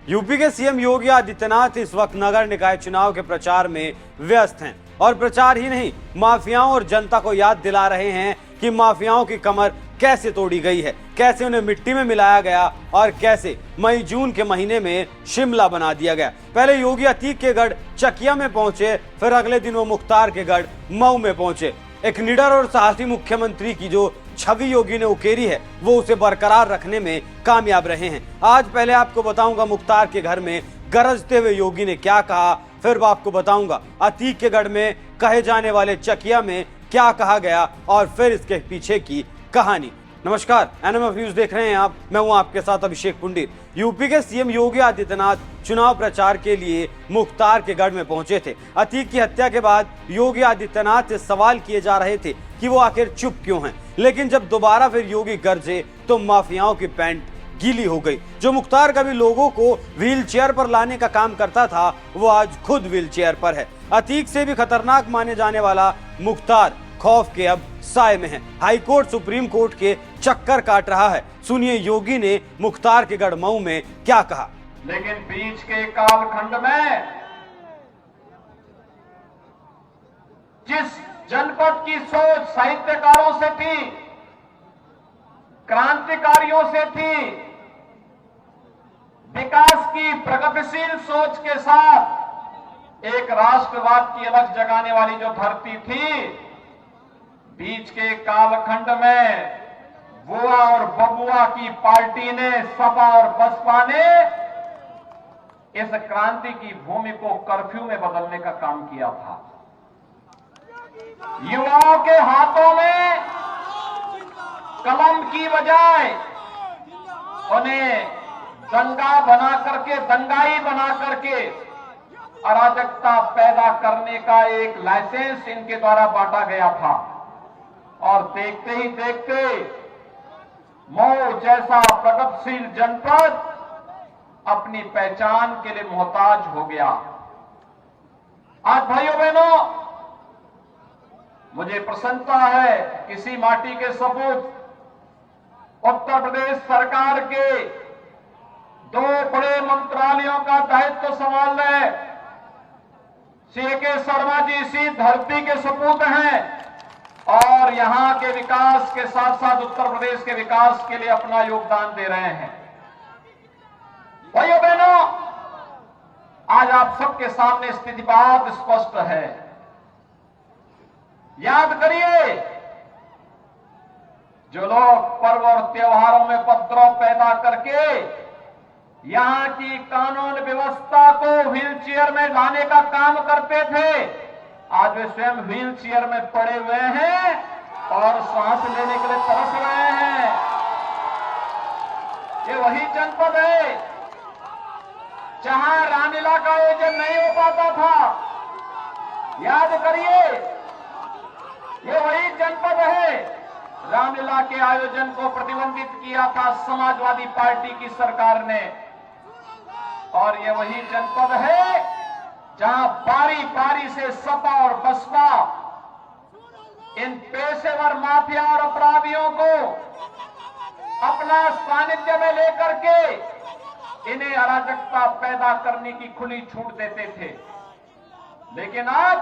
UP के CM Yogi Adityanath इस वक्त नगर निकाय चुनाव के प्रचार में व्यस्त हैं और प्रचार ही नहीं, माफियाओं और जनता को याद दिला रहे हैं कि माफियाओं की कमर कैसे तोड़ी गई है, कैसे उन्हें मिट्टी में मिलाया गया और कैसे मई जून के महीने में शिमला बना दिया गया। पहले योगी अतीक के गढ़ चकिया में पहुंचे, फिर अगले दिन वो मुख्तार के गढ़ मऊ में पहुंचे। एक निडर और साहसी मुख्यमंत्री की जो छवि योगी ने उकेरी है, वो उसे बरकरार रखने में कामयाब रहे हैं। आज पहले आपको बताऊंगा मुख्तार के घर में गरजते हुए योगी ने क्या कहा, फिर आपको बताऊंगा अतीक के गढ़ में कहे जाने वाले चकिया में क्या कहा गया और फिर इसके पीछे की कहानी। नमस्कार, एनएमएफ न्यूज देख रहे हैं आप, मैं हूं आपके साथ अभिषेक पुंडित। यूपी के सीएम योगी आदित्यनाथ चुनाव प्रचार के लिए मुख्तार के गढ़ में पहुंचे थे। अतीक की हत्या के बाद योगी आदित्यनाथ से सवाल किए जा रहे थे कि वो आखिर चुप क्यों हैं, लेकिन जब दोबारा फिर योगी गरजे तो माफियाओं की पैंट गीली हो गई। जो मुख्तार कभी लोगों को व्हील चेयर पर लाने का काम करता था, वो आज खुद व्हील चेयर पर है। अतीक से भी खतरनाक माने जाने वाला मुख्तार खौफ के अब साए में है। हाई कोर्ट सुप्रीम कोर्ट के चक्कर काट रहा है। सुनिए योगी ने मुख्तार के गढ़ मऊ में क्या कहा। लेकिन बीच के कालखंड में जिस जनपद की सोच साहित्यकारों से थी, क्रांतिकारियों से थी, विकास की प्रगतिशील सोच के साथ एक राष्ट्रवाद की अलग जगाने वाली जो धरती थी, बीच के कालखंड में बुआ और बबुआ की पार्टी ने, सपा और बसपा ने इस क्रांति की भूमि को कर्फ्यू में बदलने का काम किया था। युवाओं के हाथों में कलम की बजाय उन्हें दंगा बना करके, दंगाई बना करके अराजकता पैदा करने का एक लाइसेंस इनके द्वारा बांटा गया था। और देखते ही देखते मऊ जैसा प्रगतिशील जनपद अपनी पहचान के लिए मोहताज हो गया। आज भाइयों बहनों, मुझे प्रसन्नता है किसी माटी के सपूत उत्तर प्रदेश सरकार के दो बड़े मंत्रालयों का दायित्व संभाल रहे सीके शर्मा जी इसी धरती के सपूत हैं और यहां के विकास के साथ साथ उत्तर प्रदेश के विकास के लिए अपना योगदान दे रहे हैं। भाइयों बहनों, आज आप सबके सामने स्थिति बहुत स्पष्ट है। याद करिए, जो लोग पर्व और त्योहारों में उपद्रव पैदा करके यहां की कानून व्यवस्था को व्हील चेयर में लाने का काम करते थे, आज वे स्वयं व्हील चेयर में पड़े हुए हैं और सांस लेने के लिए तरस रहे हैं। ये वही जनपद है जहां रामलीला का आयोजन नहीं हो पाता था। याद करिए, ये वही जनपद है, रामलीला के आयोजन को प्रतिबंधित किया था समाजवादी पार्टी की सरकार ने। और ये वही जनपद है जहां बारी बारी से सपा और बसपा इन पेशेवर माफिया और अपराधियों को अपना सानिध्य में लेकर के इन्हें अराजकता पैदा करने की खुली छूट देते थे। लेकिन आज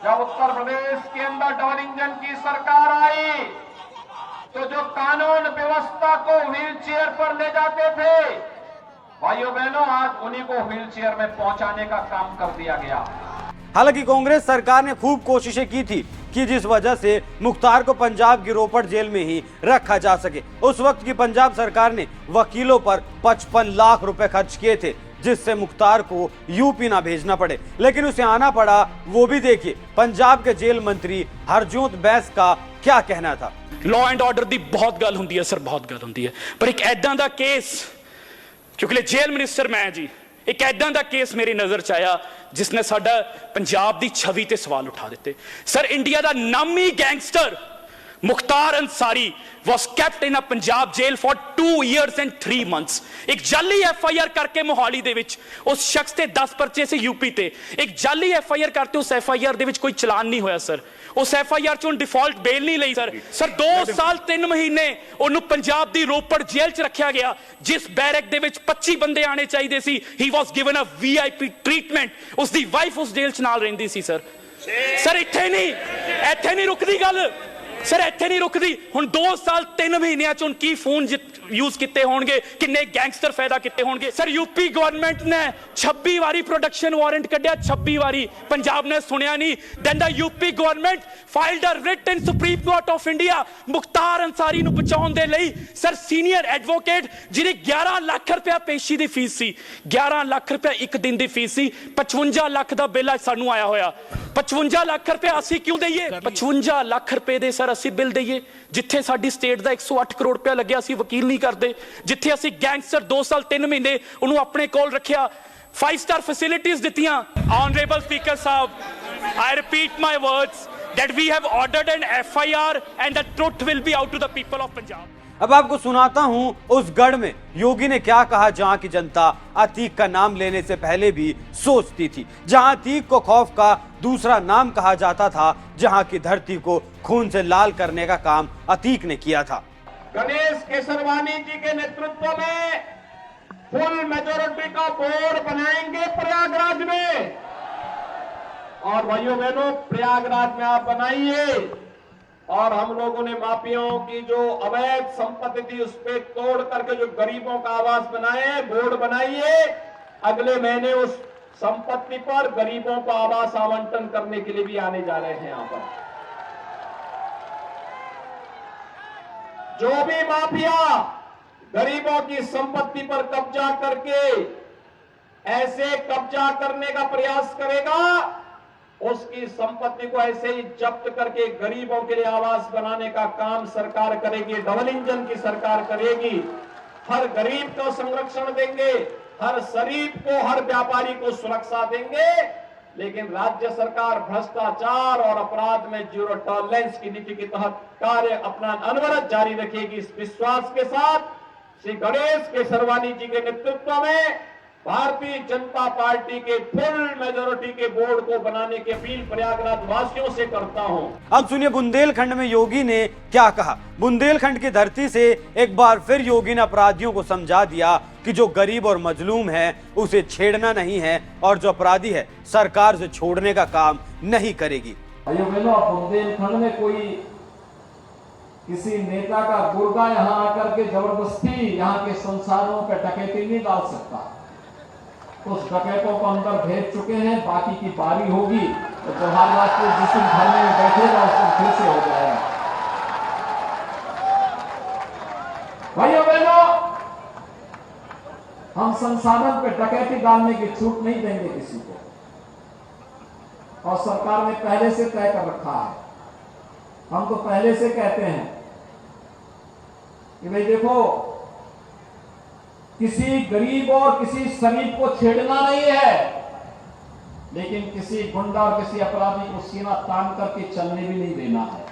जब उत्तर प्रदेश के अंदर डबल इंजन की सरकार आई, तो जो कानून व्यवस्था को व्हील चेयर पर ले जाते थे, भाइयों बहनों, आज उन्हीं को व्हील चेयर में पहुंचाने का काम कर दिया गया। हालांकि कांग्रेस सरकार ने खूब कोशिशें की थी कि जिस वजह से मुख्तार को पंजाब की रोपड़ जेल में ही रखा जा सके। उस वक्त की पंजाब सरकार ने वकीलों पर 55 लाख रुपए खर्च किए थे, जिससे मुख्तार को यूपी ना भेजना पड़े, लेकिन उसे आना पड़ा। वो भी देखिए पंजाब के जेल मंत्री हरजोत बैस का क्या कहना था। लॉ एंड ऑर्डर की बहुत गल होंदी है सर, बहुत गल होंदी है, पर एक ऐदा दा केस, क्योंकि जेल मिनिस्टर मैं जी, एक ऐदा दा केस मेरी नजर च आया जिसने साडा पंजाब दी छवि ते सवाल उठा दिते। सर, इंडिया दा नामी gangster Mukhtar Ansari was kept in a Punjab jail for 2 years and 3 months. एक जाली FIR करके मोहाली दे विच उस शख्स ते 10 परचे से यूपी ते एक जाली FIR करते उस FIR दे विच कोई चलान नहीं होया सर। उस FIR चों डिफॉल्ट बेल नहीं लई सर। सर 2 साल 3 महीने ਉਹਨੂੰ ਪੰਜਾਬ ਦੀ ਰੋਪੜ ਜੇਲ੍ਹ 'ਚ ਰੱਖਿਆ ਗਿਆ ਜਿਸ ਬੈਰਕ ਦੇ ਵਿੱਚ 25 ਬੰਦੇ ਆਣੇ ਚਾਹੀਦੇ ਸੀ। He was given a VIP treatment. ਉਸ ਦੀ ਵਾਈਫ ਉਸ ਜੇਲ੍ਹ 'ਚ ਨਾਲ ਰਹਿੰਦੀ ਸੀ ਸਰ। ਸਰ ਇੱਥੇ ਨਹੀਂ ਰੁਕਦੀ ਗੱਲ। सर ਇੱਥੇ नहीं रुकदी हुण 2 साल 3 महीनों च की फोन यूज किए होंगे किन्ने गैंगस्टर फायदा किए होंगे। सर यूपी गवर्नमेंट ने 26 वारी प्रोडक्शन वारंट कढ़िया 26 वारी पंजाब ने सुनिया नहीं। Then the UP government filed a writ in supreme court of India Mukhtar Ansari नूं बचाउण दे लई। सर सीनियर एडवोकेट जिहदी 11 लाख रुपया पेशी की फीस सी 11 लाख रुपया एक दिन की फीस सी 55 लाख का बिल सानू आया होया 55 लाख रुपया असी क्यों दईए 55 लाख रुपए दे सर ਅਸੀਂ ਬਿੱਲ ਦਈਏ ਜਿੱਥੇ ਸਾਡੀ ਸਟੇਟ ਦਾ 108 ਕਰੋੜ ਰੁਪਇਆ ਲੱਗਿਆ ਅਸੀਂ ਵਕੀਲ ਨਹੀਂ ਕਰਦੇ ਜਿੱਥੇ ਅਸੀਂ ਗੈਂਗਸਟਰ 2 ਸਾਲ 3 ਮਹੀਨੇ ਉਹਨੂੰ ਆਪਣੇ ਕੋਲ ਰੱਖਿਆ 5 ਸਟਾਰ ਫੈਸਿਲਿਟੀਆਂ ਦਿੱਤੀਆਂ। ऑनरेबल स्पीकर साहब I repeat my words that we have ordered an FIR and the truth will be out to the people of Punjab। अब आपको सुनाता हूं उस गढ़ में योगी ने क्या कहा जहां की जनता अतीक का नाम लेने से पहले भी सोचती थी, जहां अतीक को खौफ का दूसरा नाम कहा जाता था, जहां की धरती को खून से लाल करने का काम अतीक ने किया था। गणेश केसरवानी जी के नेतृत्व में फुल मेजोरिटी का बोर्ड बनाएंगे प्रयागराज में। और भाइयों बहनों प्रयागराज में आप बनाइए और हम लोगों ने माफियाओं की जो अवैध संपत्ति थी उस पे तोड़ करके जो गरीबों का आवास बनाए बोर्ड बनाइए। अगले महीने उस संपत्ति पर गरीबों को आवास आवंटन करने के लिए भी आने जा रहे हैं। यहां पर जो भी माफिया गरीबों की संपत्ति पर कब्जा करके ऐसे कब्जा करने का प्रयास करेगा उसकी संपत्ति को ऐसे ही जब्त करके गरीबों के लिए आवास बनाने का काम सरकार करेगी। डबल इंजन की सरकार करेगी। हर गरीब को संरक्षण देंगे, हर शरीफ को हर व्यापारी को सुरक्षा देंगे। लेकिन राज्य सरकार भ्रष्टाचार और अपराध में जीरो टॉलरेंस की नीति के तहत कार्य अपना अनवरत जारी रखेगी। इस विश्वास के साथ श्री गणेश केसरवानी जी के नेतृत्व में भारतीय जनता पार्टी के फुल मेजोरिटी के बोर्ड को बनाने की अपील प्रयागराज वासियों से करता हूं। अब सुनिए बुंदेलखंड में योगी ने क्या कहा। बुंदेलखंड की धरती से एक बार फिर योगी ने अपराधियों को समझा दिया कि जो गरीब और मजलूम है उसे छेड़ना नहीं है और जो अपराधी है सरकार से छोड़ने का काम नहीं करेगी। बुंदेलखंड में कोई किसी नेता का गुर्गा यहाँ आकर के जबरदस्ती यहाँ के संसाधनों पर डकैती नहीं डाल सकता। उस डकैतों को अंदर भेज चुके हैं। बाकी की बारी होगी तो जवाहरलाल जिस दिन घर में बैठेगा उस दिन फिर से हो जाएगा। भाइयों बहनों हम संसाधन पे डकैती डालने की छूट नहीं देंगे किसी को और सरकार ने पहले से तय कर रखा है। हम तो पहले से कहते हैं कि भाई देखो किसी गरीब और किसी शरीफ को छेड़ना नहीं है लेकिन किसी गुंडा और किसी अपराधी को सीना तान करके चलने भी नहीं देना है।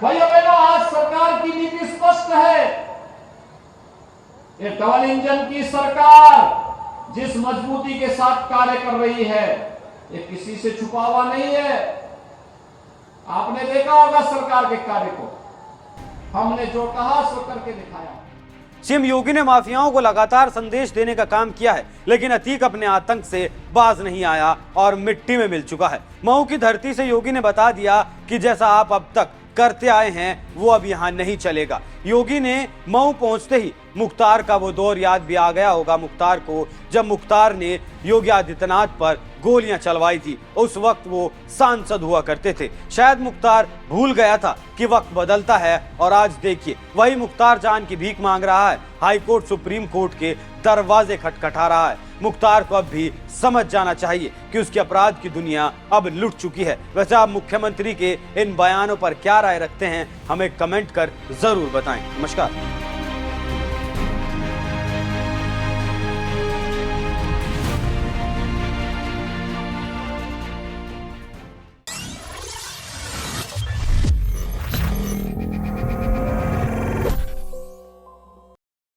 भाइयों बहनों आज सरकार की नीति स्पष्ट है। ये डबल इंजन की सरकार जिस मजबूती के साथ कार्य कर रही है ये किसी से छुपा हुआ नहीं है। आपने देखा होगा सरकार के कार्य को। हमने जो कहा सो करके दिखाया। सीएम योगी ने माफियाओं को लगातार संदेश देने का काम किया है लेकिन अतीक अपने आतंक से बाज नहीं आया और मिट्टी में मिल चुका है। मऊ की धरती से योगी ने बता दिया कि जैसा आप अब तक करते आए हैं वो अब यहाँ नहीं चलेगा। योगी ने मऊ पहुंचते ही मुख्तार का वो दौर याद भी आ गया होगा मुख्तार को जब मुख्तार ने योगी आदित्यनाथ पर गोलियां चलवाई थी। उस वक्त वो सांसद हुआ करते थे। शायद मुख्तार भूल गया था कि वक्त बदलता है और आज देखिए वही मुख्तार जान की भीख मांग रहा है। हाई कोर्ट सुप्रीम कोर्ट के दरवाजे खटखटा रहा है। मुख्तार को अब भी समझ जाना चाहिए कि उसकी अपराध की दुनिया अब लुट चुकी है। वैसे आप मुख्यमंत्री के इन बयानों पर क्या राय रखते हैं हमें कमेंट कर जरूर बताएं। नमस्कार।